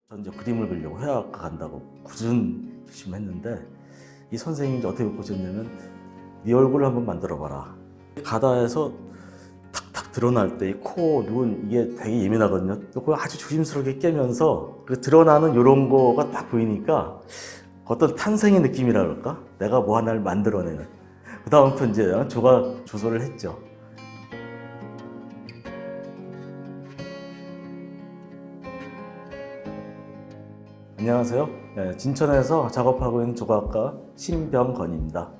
전 이제 그림을 그리려고 회화학과 간다고 굳은 결심했는데 이 선생님이 어떻게 보셨냐면 네 얼굴을 한번 만들어봐라. 가다에서 탁탁 드러날 때 이 코, 눈 이게 되게 예민하거든요. 그걸 아주 조심스럽게 깨면서 그 드러나는 이런 거가 딱 보이니까 어떤 탄생의 느낌이라 그럴까? 내가 뭐 하나를 만들어내는. 그 다음부터 이제 조각 조소를 했죠. 안녕하세요. 진천에서 작업하고 있는 조각가 신병건입니다.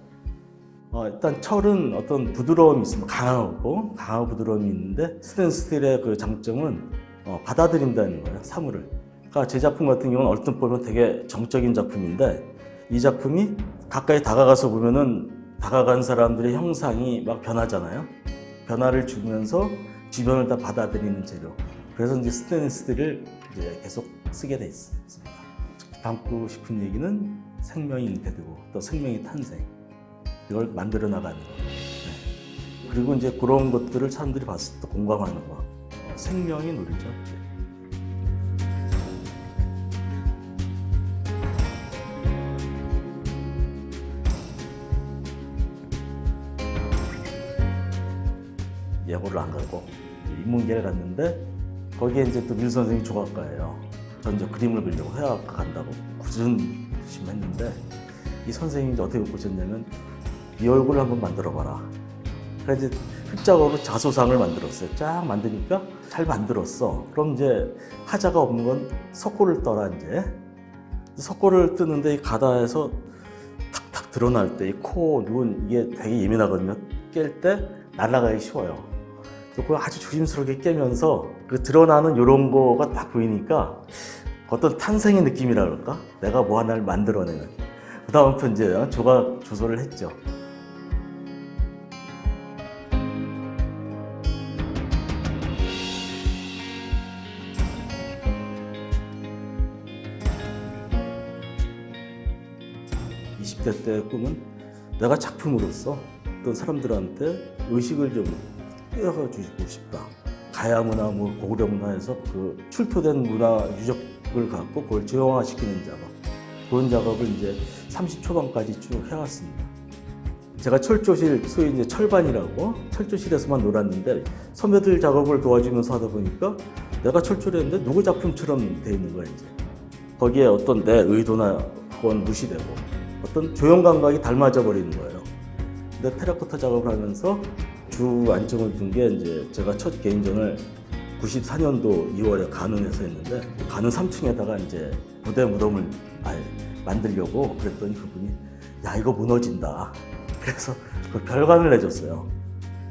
일단 철은 어떤 부드러움이 있습니다. 강하고 부드러움이 있는데 스테인스틸의 그 장점은 받아들인다는 거예요. 사물을. 그러니까 제 작품 같은 경우는 얼핏 보면 되게 정적인 작품인데 이 작품이 가까이 다가가서 보면은 다가간 사람들의 형상이 막 변하잖아요. 변화를 주면서 주변을 다 받아들이는 재료. 그래서 이제 스테인스틸을 이제 계속 쓰게 돼 있습니다. 담고 싶은 얘기는 생명이 잉태되고 또 생명의 탄생, 이걸 만들어 나가는 거. 네. 그리고 이제 그런 것들을 사람들이 봤을 때 공감하는 거. 생명의 놀이죠. 예고를 안 가고 인문계를 갔는데 거기에 이제 또 밀 선생님이 조각가예요. 전 이제 그림을 그리려고 회화학과 간다고 굳은 결심했는데 이 선생님이 어떻게 보셨냐면 네 얼굴을 한번 만들어봐라. 그래서 이제 흙작업으로 자소상을 만들었어요. 쫙 만드니까 잘 만들었어. 그럼 이제 하자가 없는 건 석고를 떠라 이제. 석고를 뜨는데 이 가다에서 탁탁 드러날 때 이 코, 눈 이게 되게 예민하거든요. 깰 때 날아가기 쉬워요. 그걸 아주 조심스럽게 깨면서 그 드러나는 이런 거가 딱 보이니까 어떤 탄생의 느낌이라 그럴까? 내가 뭐 하나를 만들어내는. 그 다음부터 이제 조각 조소를 했죠. (20대) 때의 꿈은 내가 작품으로서 어떤 사람들한테 의식을 좀 띄워주고 싶다. 가야 문화, 뭐 고구려 문화에서 그 출토된 문화 유적을 갖고 그걸 조형화시키는 작업. 그런 작업을 이제 30 초반까지 쭉 해왔습니다. 제가 철조실, 소위 이제 철반이라고 철조실에서만 놀았는데 선배들 작업을 도와주면서 하다 보니까 내가 철조를 했는데 누구 작품처럼 돼 있는 거야 이제. 거기에 어떤 내 의도나 그건 무시되고 어떤 조형 감각이 닮아져 버리는 거예요. 근데 테라코타 작업을 하면서 주 안정을 둔 게 이제 제가 첫 개인전을 94년도 2월에 가는에서 했는데 가는 3층에다가 이제 부대 무덤을 만들려고 그랬더니 그분이 야 이거 무너진다. 그래서 그 별관을 내줬어요.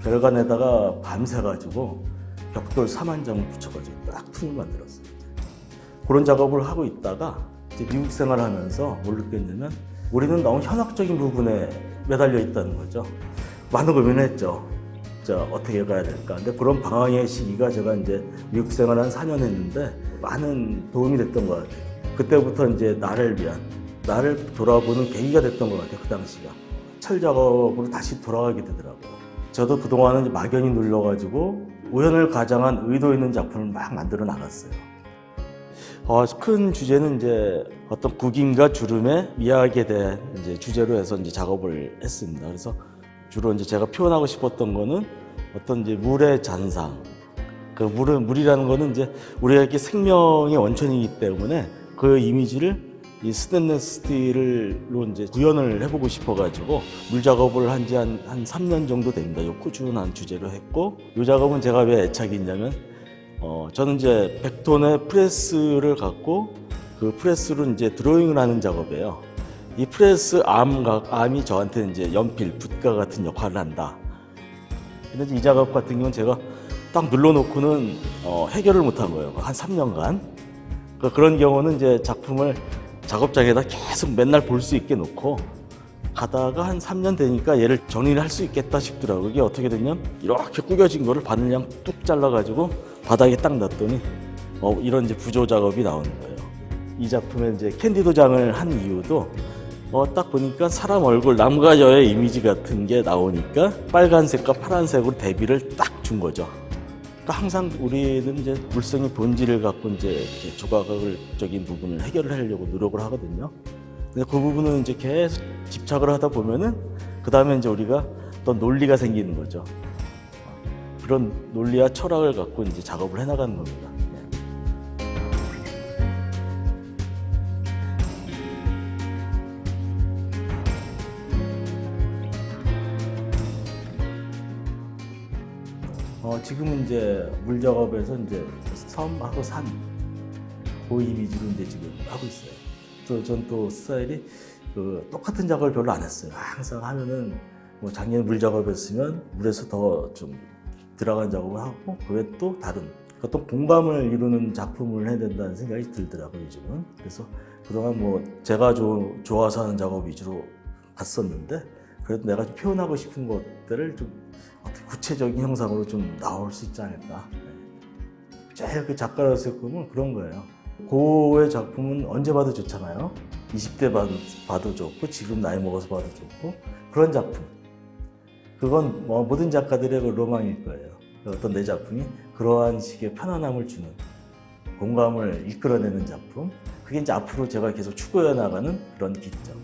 별관에다가 밤새 가지고 벽돌 4만장을 붙여가지고 딱 틈을 만들었어요. 그런 작업을 하고 있다가 이제 미국 생활하면서 뭘 느꼈냐면 우리는 너무 현학적인 부분에 매달려 있다는 거죠. 많은 고민을 했죠. 어떻게 가야 될까. 근데 그런 방황의 시기가 제가 이제 미국 생활 한 4년 했는데 많은 도움이 됐던 것 같아요. 그때부터 이제 나를 돌아보는 계기가 됐던 것 같아요. 그 당시가. 철 작업으로 다시 돌아가게 되더라고요. 저도 그동안은 막연히 눌러가지고 우연을 가장한 의도 있는 작품을 막 만들어 나갔어요. 큰 주제는 이제 어떤 국인과 주름의 미학에 대한 이제 주제로 해서 이제 작업을 했습니다. 그래서 주로 이제 제가 표현하고 싶었던 거는 어떤 이제 물의 잔상. 그 물이라는 거는 이제 우리에게 생명의 원천이기 때문에 그 이미지를 이 스테인리스 스틸로 이제 구현을 해보고 싶어가지고 물 작업을 한 지 한 3년 정도 됩니다. 요 꾸준한 주제로 했고, 이 작업은 제가 왜 애착이 있냐면, 저는 이제 100톤의 프레스를 갖고 그 프레스로 이제 드로잉을 하는 작업이에요. 이 프레스 암이 저한테 이제 연필, 붓과 같은 역할을 한다. 근데 이 작업 같은 경우는 제가 딱 눌러놓고는 해결을 못한 거예요. 한 3년간. 그런 경우는 이제 작품을 작업장에다 계속 맨날 볼 수 있게 놓고 가다가 한 3년 되니까 얘를 정리를 할 수 있겠다 싶더라고요. 이게 어떻게 됐냐면 이렇게 구겨진 거를 바늘량 뚝 잘라가지고 바닥에 딱 놨더니 이런 이제 부조 작업이 나오는 거예요. 이 작품에 이제 캔디도장을 한 이유도 딱 보니까 사람 얼굴, 남과 여의 이미지 같은 게 나오니까 빨간색과 파란색으로 대비를 딱 준 거죠. 그러니까 항상 우리는 이제 물성의 본질을 갖고 이제 이렇게 조각적인 부분을 해결을 하려고 노력을 하거든요. 근데 그 부분은 이제 계속 집착을 하다 보면은 그 다음에 이제 우리가 또 논리가 생기는 거죠. 그런 논리와 철학을 갖고 이제 작업을 해나가는 겁니다. 지금은 이제 물 작업에서 이제 섬하고 산, 그 이미지로 이제 지금 하고 있어요. 또 전 또 스타일이 똑같은 작업을 별로 안 했어요. 항상 하면은 뭐 작년에 물 작업했으면 물에서 더 좀 들어간 작업을 하고 그 외에 또 다른 어떤 공감을 이루는 작품을 해야 된다는 생각이 들더라고요, 요즘은. 그래서 그동안 뭐 제가 좋아서 하는 작업 위주로 갔었는데 그래도 내가 좀 표현하고 싶은 것들을 좀 어떻게 구체적인 형상으로 좀 나올 수 있지 않을까. 제일 그 작가로서의 꿈은 그런 거예요. 고의 작품은 언제 봐도 좋잖아요. 20대 봐도 좋고 지금 나이 먹어서 봐도 좋고 그런 작품. 그건 뭐 모든 작가들의 그 로망일 거예요. 어떤 내 작품이 그러한 식의 편안함을 주는 공감을 이끌어내는 작품. 그게 이제 앞으로 제가 계속 추구해 나가는 그런 기점.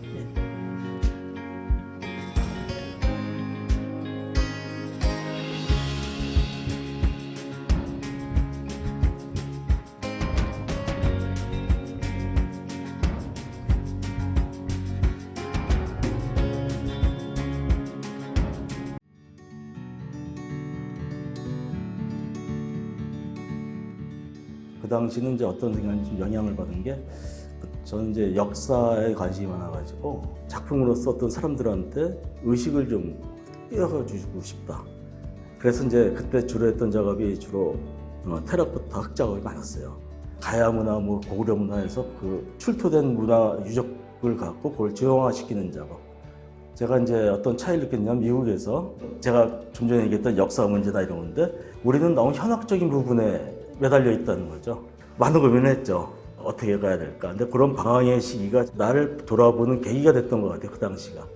그 당시는 이제 어떤 생각이 좀 영향을 받은 게 저는 이제 역사에 관심이 많아가지고 작품으로서 어떤 사람들한테 의식을 좀 띄워주고 싶다. 그래서 이제 그때 주로 했던 작업이 주로 테라코타 흙 작업이 많았어요. 가야 문화, 뭐 고구려 문화에서 그 출토된 문화 유적을 갖고 그걸 재형화시키는 작업. 제가 이제 어떤 차이를 느꼈냐면 미국에서 제가 좀 전에 얘기했던 역사 문제나 이런 건데 우리는 너무 현학적인 부분에 매달려 있다는 거죠. 많은 고민을 했죠. 어떻게 가야 될까. 근데 그런 방황의 시기가 나를 돌아보는 계기가 됐던 것 같아요. 그 당시가.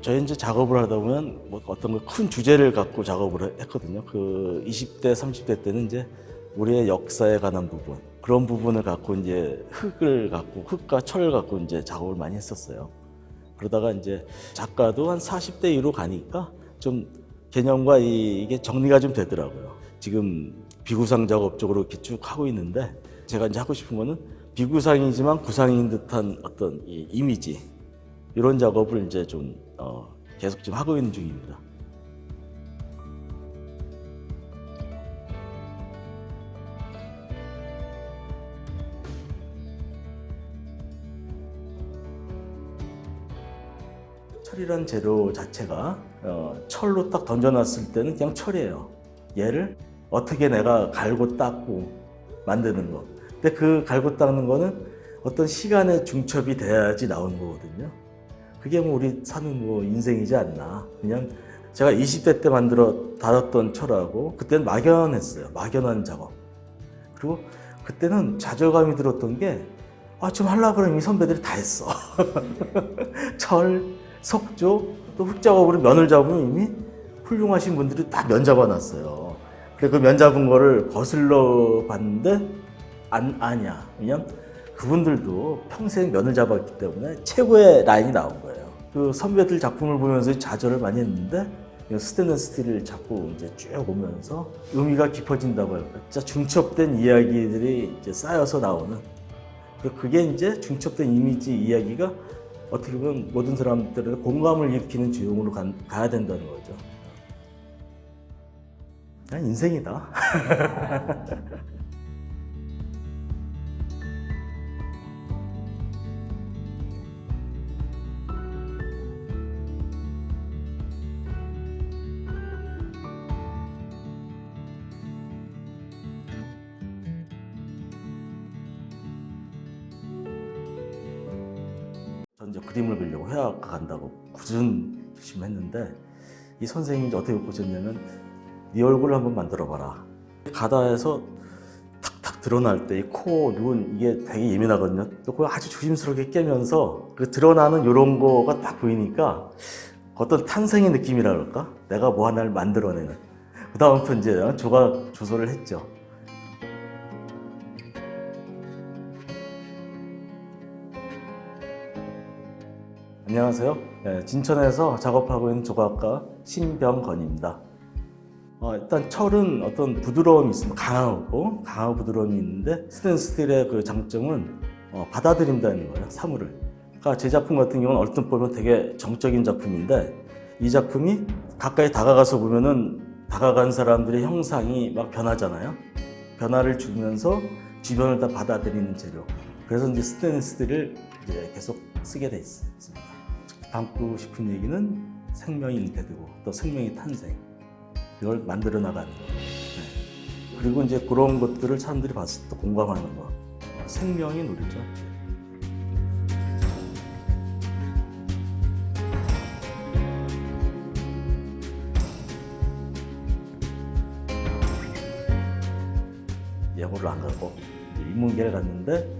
저희 이제 작업을 하다 보면 뭐 어떤 큰 주제를 갖고 작업을 했거든요. 그 20대, 30대 때는 이제 우리의 역사에 관한 부분, 그런 부분을 갖고 이제 흙과 철을 갖고 이제 작업을 많이 했었어요. 그러다가 이제 작가도 한 40대 이후로 가니까 좀 개념과 이게 정리가 좀 되더라고요. 지금 비구상 작업 쪽으로 이렇게 쭉 하고 있는데 제가 이제 하고 싶은 거는 비구상이지만 구상인 듯한 어떤 이 이미지 이런 작업을 이제 좀 계속 좀 하고 있는 중입니다. 철이란 재료 자체가 철로 딱 던져놨을 때는 그냥 철이에요. 얘를 어떻게 내가 갈고 닦고 만드는 거. 근데 그 갈고 닦는 거는 어떤 시간의 중첩이 돼야지 나오는 거거든요. 그게 뭐 우리 사는 뭐 인생이지 않나. 그냥 제가 20대 때 다뤘던 철하고 그때는 막연했어요. 막연한 작업. 그리고 그때는 좌절감이 들었던 게 좀 하려고 그러면 이 선배들이 다 했어. 철, 석조, 또 흙 작업으로 면을 잡으면 이미 훌륭하신 분들이 다 면 잡아놨어요. 그래서 그 면 잡은 거를 거슬러 봤는데 안 아냐. 왜냐면 그분들도 평생 면을 잡았기 때문에 최고의 라인이 나온 거예요. 그 선배들 작품을 보면서 좌절을 많이 했는데 스테인리스 스틸을 자꾸 이제 쭉 오면서 의미가 깊어진다고 할까. 진짜 중첩된 이야기들이 이제 쌓여서 나오는. 그게 이제 중첩된 이미지 이야기가 어떻게 보면 모든 사람들의 공감을 일으키는 주용으로 가야 된다는 거죠. 그냥 인생이다. 전 이제 그림을 그리려고 회화학과 간다고 굳은 결심했는데 이 선생님이 어떻게 보셨냐면 네 얼굴을 한번 만들어봐라. 가다에서 탁탁 드러날 때 이 코, 눈 이게 되게 예민하거든요. 그걸 아주 조심스럽게 깨면서 그 드러나는 이런 거가 딱 보이니까 어떤 탄생의 느낌이라 그럴까? 내가 뭐 하나를 만들어내는 그 다음부터 이제 조각 조소를 했죠. 안녕하세요. 네, 진천에서 작업하고 있는 조각가 신병건입니다. 일단 철은 어떤 부드러움이 있습니다. 강하고 부드러움이 있는데 스테인리스 스틸의 그 장점은 받아들인다는 거예요. 사물을. 그러니까 제 작품 같은 경우는 얼핏 보면 되게 정적인 작품인데 이 작품이 가까이 다가가서 보면은 다가간 사람들의 형상이 막 변하잖아요. 변화를 주면서 주변을 다 받아들이는 재료. 그래서 이제 스테인리스 스틸을 이제 계속 쓰게 돼 있습니다. 담고 싶은 얘기는 생명이 잉태되고 또 생명의 탄생. 이걸 만들어 나가는 거. 네. 그리고 이제 그런 것들을 사람들이 봤을 때 공감하는 거. 생명의 놀이죠. 예고를 안 가고 인문계를 갔는데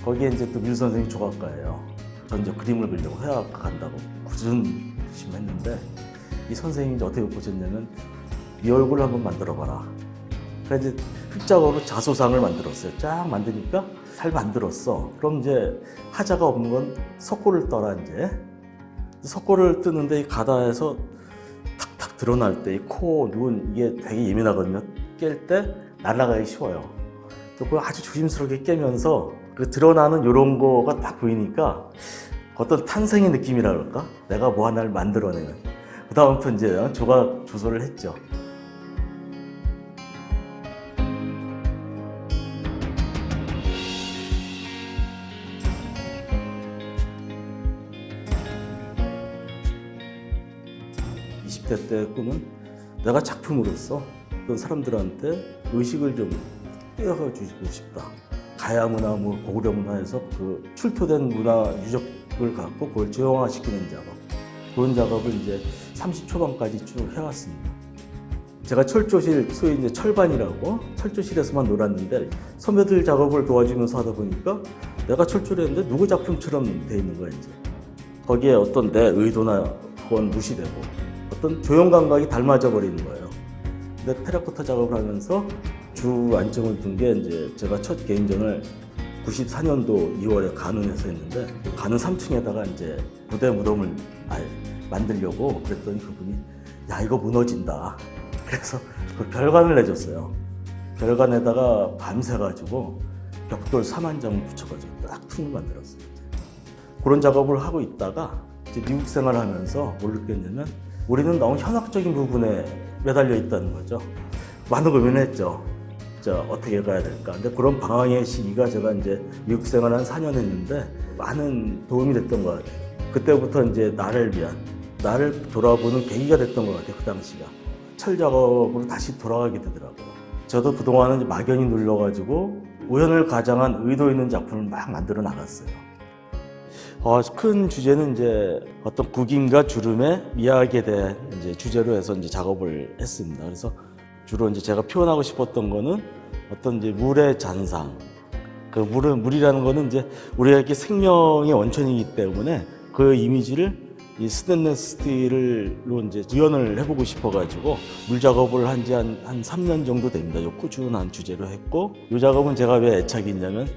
거기에 이제 또 밀 선생님이 조각가예요. 전 이제 그림을 그리려고 회화학과 간다고 굳은 심했는데 이 선생님이 이제 어떻게 보셨냐면 이 얼굴을 한번 만들어봐라. 그래서 이제 흑작업으로 자소상을 만들었어요. 쫙 만드니까 잘 만들었어. 그럼 이제 하자가 없는 건 석고를 떠라 이제. 석고를 뜨는데 이 가다에서 탁탁 드러날 때 이 코, 눈 이게 되게 예민하거든요. 깰 때 날아가기 쉬워요. 그걸 아주 조심스럽게 깨면서 그 드러나는 이런 거가 딱 보이니까 어떤 탄생의 느낌이라 그럴까? 내가 뭐 하나를 만들어내는. 그 다음부터 이제 조각 조소를 했죠. (20대) 때 꿈은 내가 작품으로서 어떤 사람들한테 의식을 좀 떼어가 주고 싶다. 가야 문화, 뭐 고구려 문화에서 그 출토된 문화 유적을 갖고 그걸 조형화시키는 작업. 그런 작업을 이제 30 초반까지 쭉 해왔습니다. 제가 철조실, 소위 이제 철반이라고 철조실에서만 놀았는데 선배들 작업을 도와주면서 하다 보니까 내가 철조를 했는데 누구 작품처럼 돼 있는 거야 이제. 거기에 어떤 내 의도나 그건 무시되고 어떤 조형 감각이 닮아져 버리는 거예요. 근데 테라코타 작업을 하면서 주 안점을 둔 게 이제 제가 첫 개인전을 94년도 2월에 간운에서 했는데 간운 3층에다가 이제 부대 무덤을 만들려고 그랬더니 그분이 야 이거 무너진다. 그래서 그 별관을 내줬어요. 별관에다가 밤새가지고 벽돌 4만장을 붙여가지고 딱 퉁을 만들었어요. 그런 작업을 하고 있다가 이제 미국 생활을 하면서 뭘 느꼈냐면 우리는 너무 현학적인 부분에 매달려 있다는 거죠. 많은 고민을 했죠. 어떻게 가야 될까. 근데 그런 방황의 시기가 제가 이제 미국 생활 한 4년 했는데 많은 도움이 됐던 것 같아요. 그때부터 이제 나를 돌아보는 계기가 됐던 것 같아요. 그 당시가. 철 작업으로 다시 돌아가게 되더라고요. 저도 그동안은 이제 막연히 눌러가지고 우연을 가장한 의도 있는 작품을 막 만들어 나갔어요. 큰 주제는 이제 어떤 국인과 주름의 미학에 대한 이제 주제로 해서 이제 작업을 했습니다. 그래서 주로 이제 제가 표현하고 싶었던 거는 어떤 이제 물의 잔상. 그 물이라는 거는 이제 우리가 이렇게 생명의 원천이기 때문에 그 이미지를 이 스테인리스 스틸로 이제 구현을 해보고 싶어가지고 물 작업을 한 지 한 3년 정도 됩니다. 요 꾸준한 주제로 했고 이 작업은 제가 왜 애착이 있냐면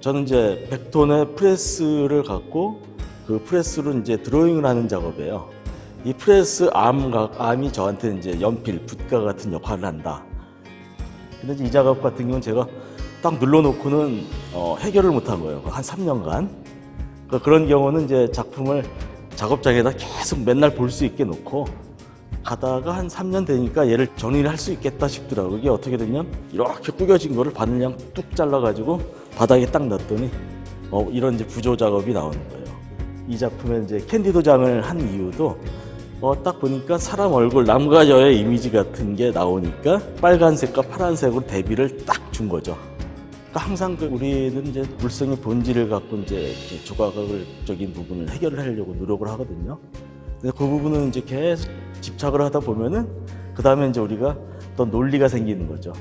저는 이제 100톤의 프레스를 갖고 그 프레스로 이제 드로잉을 하는 작업이에요. 이 프레스 암이 저한테 이제 연필, 붓과 같은 역할을 한다. 근데 이제 이 작업 같은 경우는 제가 딱 눌러놓고는 해결을 못한 거예요. 한 3년간. 그런 경우는 이제 작품을 작업장에다 계속 맨날 볼 수 있게 놓고 가다가 한 3년 되니까 얘를 정리를 할 수 있겠다 싶더라고요. 이게 어떻게 됐냐면 이렇게 구겨진 거를 바늘량 뚝 잘라가지고 바닥에 딱 놨더니 이런 이제 부조 작업이 나오는 거예요. 이 작품에 이제 캔디도장을 한 이유도 딱 보니까 사람 얼굴, 남과 여의 이미지 같은 게 나오니까 빨간색과 파란색으로 대비를 딱 준 거죠. 그러니까 항상 우리는 이제 물성의 본질을 갖고 이제 조각적인 부분을 해결을 하려고 노력을 하거든요. 근데 그 부분은 이제 계속 집착을 하다 보면은 그 다음에 이제 우리가 어떤 논리가 생기는 거죠.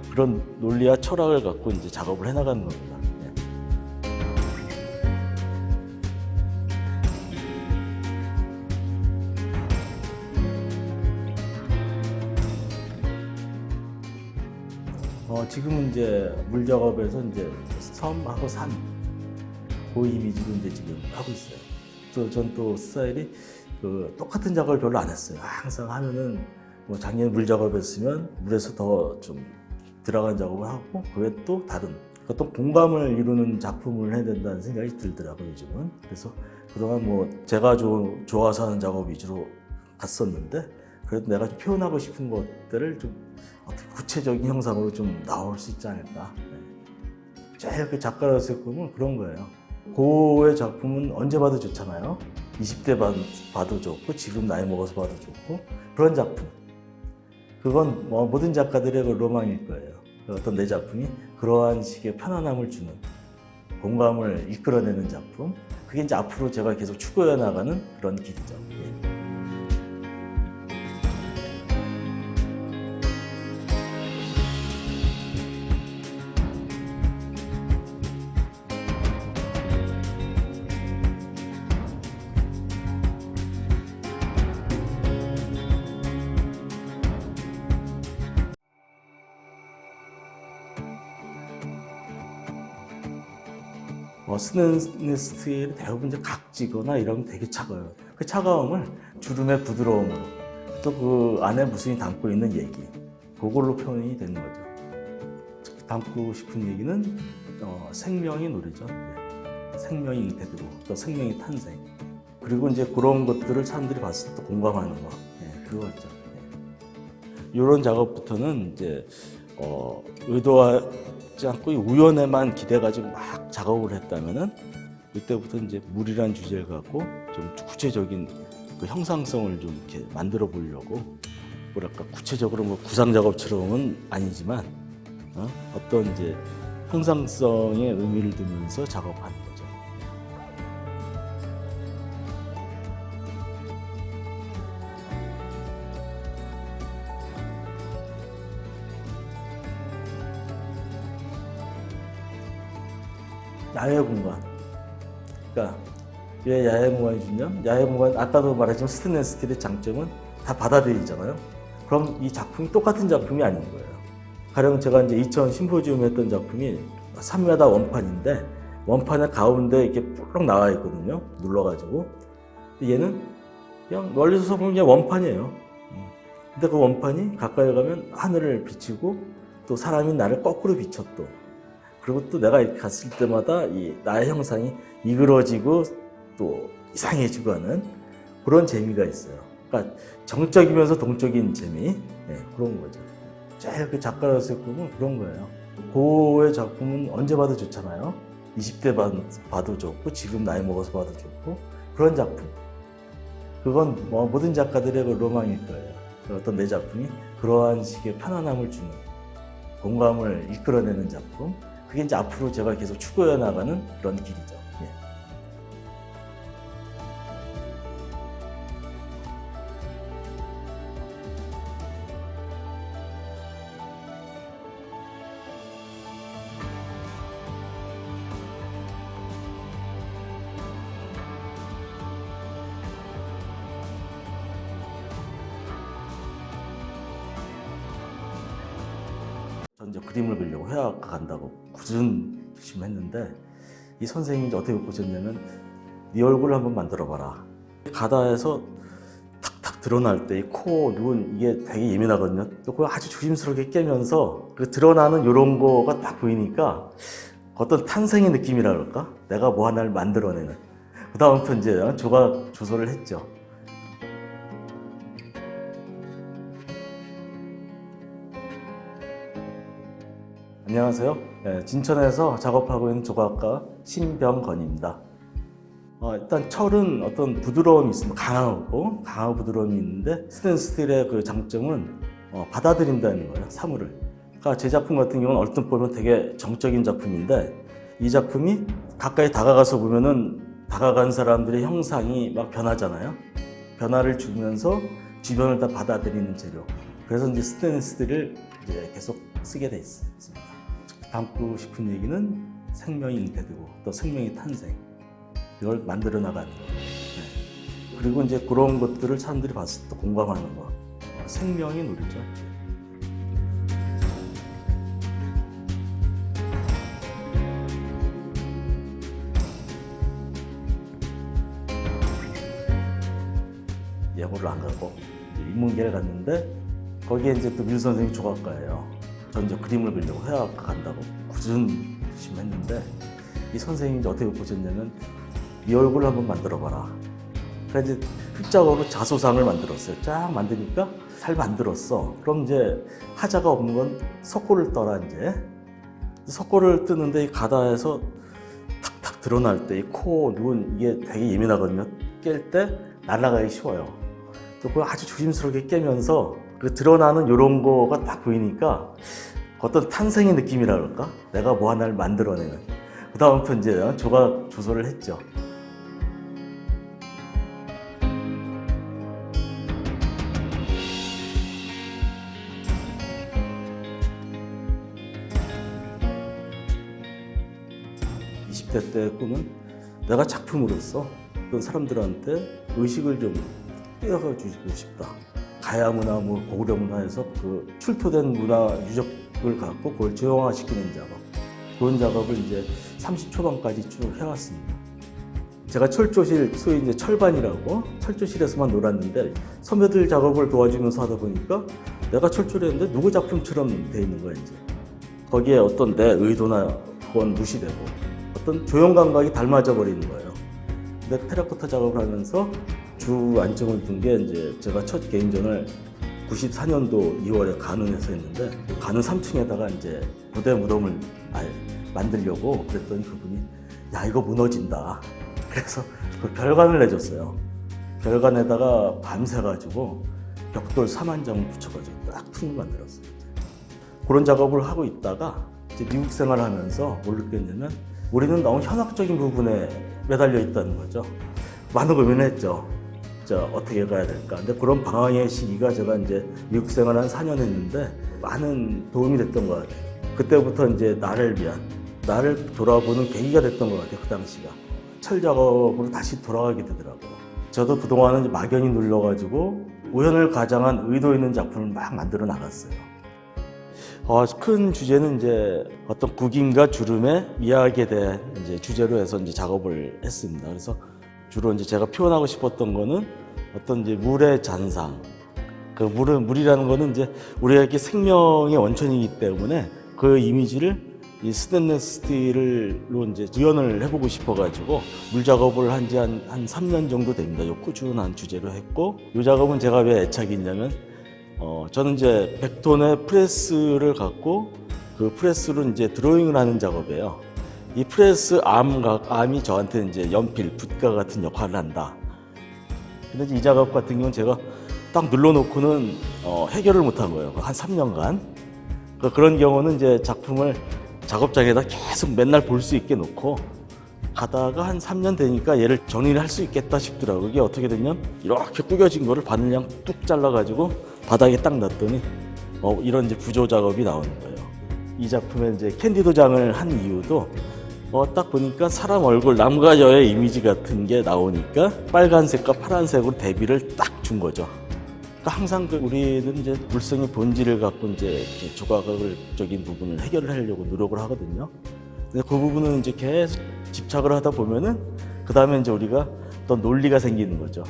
그런 논리와 철학을 갖고 이제 작업을 해나가는 겁니다. 지금은 이제 물 작업에서 이제 섬하고 산, 그 이미지로 이제 지금 하고 있어요. 또 전 또 스타일이 그 똑같은 작업을 별로 안 했어요. 항상 하면은 뭐 작년에 물 작업했으면 물에서 더 좀 들어간 작업을 하고 그 외에 또 다른 어떤 공감을 이루는 작품을 해야 된다는 생각이 들더라고요, 요즘은. 그래서 그동안 뭐 제가 좋아서 하는 작업 위주로 갔었는데 그래도 내가 좀 표현하고 싶은 것들을 좀 어떻게 구체적인 형상으로 좀 나올 수 있지 않을까. 제일 그 작가로서의 꿈은 그런 거예요. 고의 작품은 언제 봐도 좋잖아요. 20대 봐도 좋고 지금 나이 먹어서 봐도 좋고 그런 작품. 그건 뭐 모든 작가들의 그 로망일 거예요. 어떤 내 작품이 그러한 식의 편안함을 주는 공감을 이끌어내는 작품. 그게 이제 앞으로 제가 계속 추구해 나가는 그런 길이죠. 예. 스테인리스 스틸이 대부분 이제 각지거나 이러면 되게 차가워요. 그 차가움을 주름의 부드러움으로 또 그 안에 무슨이 담고 있는 얘기 그걸로 표현이 되는 거죠. 담고 싶은 얘기는 생명의 노래죠. 네. 생명이 잉태되고 또 생명의 탄생 그리고 이제 그런 것들을 사람들이 봤을 때 또 공감하는 거 네, 그거죠. 네. 이런 작업부터는 이제 의도하지 않고 우연에만 기대가지고 막 작업을 했다면은 이때부터 이제 물이란 주제를 갖고 좀 구체적인 그 형상성을 좀 이렇게 만들어 보려고 뭐랄까 구체적으로 뭐 구상 작업처럼은 아니지만 어떤 이제 형상성의 의미를 두면서 작업하는 거죠. 야외 공간. 그러니까 왜 야외 공간이 중요하냐? 야외 공간 아까도 말했지만 스테인리스 스틸의 장점은 다 받아들이잖아요. 그럼 이 작품이 똑같은 작품이 아닌 거예요. 가령 제가 이제 2000 심포지움 했던 작품이 3m 원판인데 원판의 가운데 이렇게 뿔룩 나와 있거든요. 눌러가지고. 얘는 그냥 멀리서 보면 그냥 원판이에요. 근데 그 원판이 가까이 가면 하늘을 비치고 또 사람이 나를 거꾸로 비춰 또. 그리고 또 내가 이렇게 갔을 때마다 이 나의 형상이 이그러지고 또 이상해지고 하는 그런 재미가 있어요. 그러니까 정적이면서 동적인 재미 그런 거죠. 제일 그 작가로서의 꿈은 그런 거예요. 고의 작품은 언제 봐도 좋잖아요. 20대 봐도 좋고 지금 나이 먹어서 봐도 좋고 그런 작품. 그건 뭐 모든 작가들의 그 로망일 거예요. 어떤 내 작품이 그러한 식의 편안함을 주는 공감을 이끌어내는 작품. 그게 이제 앞으로 제가 계속 추구해 나가는 그런 길이죠. 예. 전 이제 그림을 그리려고 회화과 간다고 굳은 결심했는데 이 선생님이 어떻게 보셨냐면 네 얼굴을 한번 만들어봐라. 가다에서 탁탁 드러날 때 이 코, 눈 이게 되게 예민하거든요. 그걸 아주 조심스럽게 깨면서 그 드러나는 이런 거가 딱 보이니까 어떤 탄생의 느낌이라 그럴까? 내가 뭐 하나를 만들어내는. 그 다음부터 이제 조각 조소를 했죠. 안녕하세요. 진천에서 작업하고 있는 조각가 신병건입니다. 일단 철은 어떤 부드러움이 있습니다. 강하고 부드러움이 있는데 스테인리스 스틸의 그 장점은 받아들인다는 거예요. 사물을. 그러니까 제 작품 같은 경우는 얼핏 보면 되게 정적인 작품인데 이 작품이 가까이 다가가서 보면은 다가간 사람들의 형상이 막 변하잖아요. 변화를 주면서 주변을 다 받아들이는 재료. 그래서 이제 스테인리스 스틸을 이제 계속 쓰게 돼 있습니다. 담고 싶은 얘기는 생명이 잉태되고 또 생명의 탄생 이걸 만들어 나가는 거. 네. 그리고 이제 그런 것들을 사람들이 봤을 때 공감하는 거. 생명의 놀이죠. 영어를 안 가고 인문계를 갔는데 거기에 이제 또 미술 선생님이 조각가예요. 전 이제 그림을 그리려고 해학 간다고 굳은심했는데 이 선생님이 이제 어떻게 보셨냐면 이 얼굴을 한번 만들어봐라. 그래서 이제 흙작업으로 자소상을 만들었어요. 쫙 만드니까 잘 만들었어. 그럼 이제 하자가 없는 건 석고를 떠라 이제. 석고를 뜨는데 이 가다에서 탁탁 드러날 때 이 코, 눈 이게 되게 예민하거든요. 깰 때 날아가기 쉬워요. 또 그걸 아주 조심스럽게 깨면서 그 드러나는 이런 거가 딱 보이니까 어떤 탄생의 느낌이라 그럴까? 내가 뭐 하나를 만들어내는. 그 다음부터 이제 조각 조소를 했죠. (20대) 때의 꿈은 내가 작품으로서 어떤 사람들한테 의식을 좀 떼어가 주고 싶다. 가야 문화, 뭐 고구려 문화에서 그 출토된 문화 유적을 갖고 그걸 조형화시키는 작업. 그런 작업을 이제 30 초반까지 쭉 해왔습니다. 제가 철조실, 소위 이제 철반이라고 철조실에서만 놀았는데 선배들 작업을 도와주면서 하다 보니까 내가 철조를 했는데 누구 작품처럼 돼 있는 거야 이제. 거기에 어떤 내 의도나 그건 무시되고 어떤 조형 감각이 닮아져 버리는 거예요. 근데 테라코타 작업을 하면서 주 안정을 둔 게 이제 제가 첫 개인전을 94년도 2월에 간운에서 했는데 간운 3층에다가 이제 부대 무덤을 만들려고 그랬더니 그분이 야 이거 무너진다. 그래서 그 별관을 내줬어요. 별관에다가 밤새가지고 벽돌 4만장을 붙여가지고 딱 퉁을 만들었어요. 그런 작업을 하고 있다가 이제 미국 생활하면서 뭘 느꼈냐면 우리는 너무 현학적인 부분에 매달려 있다는 거죠. 많은 고민을 했죠. 어떻게 가야 될까. 근데 그런 방황의 시기가 제가 이제 미국 생활 한 4년 했는데 많은 도움이 됐던 것 같아요. 그때부터 이제 나를 돌아보는 계기가 됐던 것 같아요. 그 당시가. 철 작업으로 다시 돌아가게 되더라고요. 저도 그동안은 이제 막연히 눌러가지고 우연을 가장한 의도 있는 작품을 막 만들어 나갔어요. 큰 주제는 이제 어떤 국임과 주름의 미학에 대한 이제 주제로 해서 이제 작업을 했습니다. 그래서 주로 이제 제가 표현하고 싶었던 거는 어떤 이제 물의 잔상. 그 물이라는 거는 이제 우리에게 생명의 원천이기 때문에 그 이미지를 이 스테인리스 스틸로 이제 구현을 해보고 싶어가지고 물 작업을 한 지 한 3년 정도 됩니다. 요 꾸준한 주제로 했고, 이 작업은 제가 왜 애착이 있냐면, 저는 이제 100톤의 프레스를 갖고 그 프레스로 이제 드로잉을 하는 작업이에요. 이 프레스 암이 저한테 이제 연필, 붓과 같은 역할을 한다. 근데 이 작업 같은 경우는 제가 딱 눌러놓고는 해결을 못한 거예요. 한 3년간. 그런 경우는 이제 작품을 작업장에다 계속 맨날 볼 수 있게 놓고 가다가 한 3년 되니까 얘를 정리를 할 수 있겠다 싶더라고요. 이게 어떻게 됐냐면 이렇게 구겨진 거를 바늘량 뚝 잘라가지고 바닥에 딱 놨더니 이런 이제 구조 작업이 나오는 거예요. 이 작품에 이제 캔디도장을 한 이유도 딱 보니까 사람 얼굴, 남과 여의 이미지 같은 게 나오니까 빨간색과 파란색으로 대비를 딱 준 거죠. 그러니까 항상 우리는 이제 물성의 본질을 갖고 이제 조각적인 부분을 해결을 하려고 노력을 하거든요. 근데 그 부분은 이제 계속 집착을 하다 보면은 그 다음에 이제 우리가 어떤 논리가 생기는 거죠.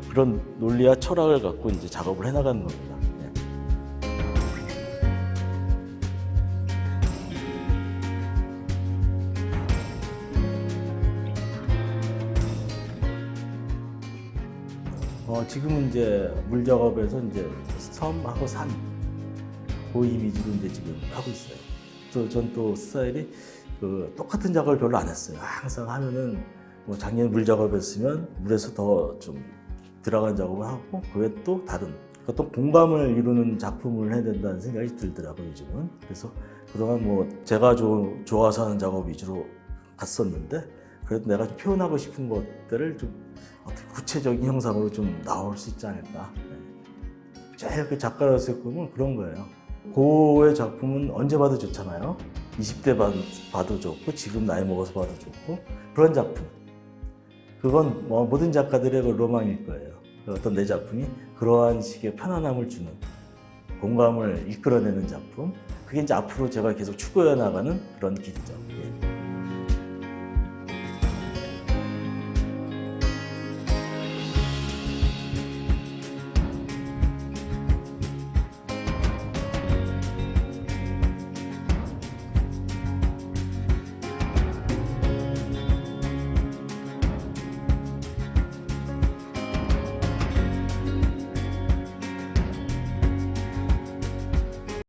그런 논리와 철학을 갖고 이제 작업을 해나가는 겁니다. 지금은 이제 물 작업에서 이제 섬하고 산, 그 이미지로 이제 지금 하고 있어요. 또 전 또 스타일이 똑같은 작업을 별로 안 했어요. 항상 하면은 뭐 작년에 물 작업했으면 물에서 더 좀 들어간 작업을 하고 그 외에 또 다른 어떤 공감을 이루는 작품을 해야 된다는 생각이 들더라고요, 요즘은. 그래서 그동안 뭐 제가 좋아서 하는 작업 위주로 갔었는데 그래도 내가 좀 표현하고 싶은 것들을 좀 어떻게 구체적인 형상으로 좀 나올 수 있지 않을까. 제일 그 작가로서의 꿈은 그런 거예요. 고의 작품은 언제 봐도 좋잖아요. 20대 봐도 좋고 지금 나이 먹어서 봐도 좋고 그런 작품. 그건 뭐 모든 작가들의 그 로망일 거예요. 어떤 내 작품이 그러한 식의 편안함을 주는, 공감을 이끌어내는 작품. 그게 이제 앞으로 제가 계속 추구해 나가는 그런 길이죠.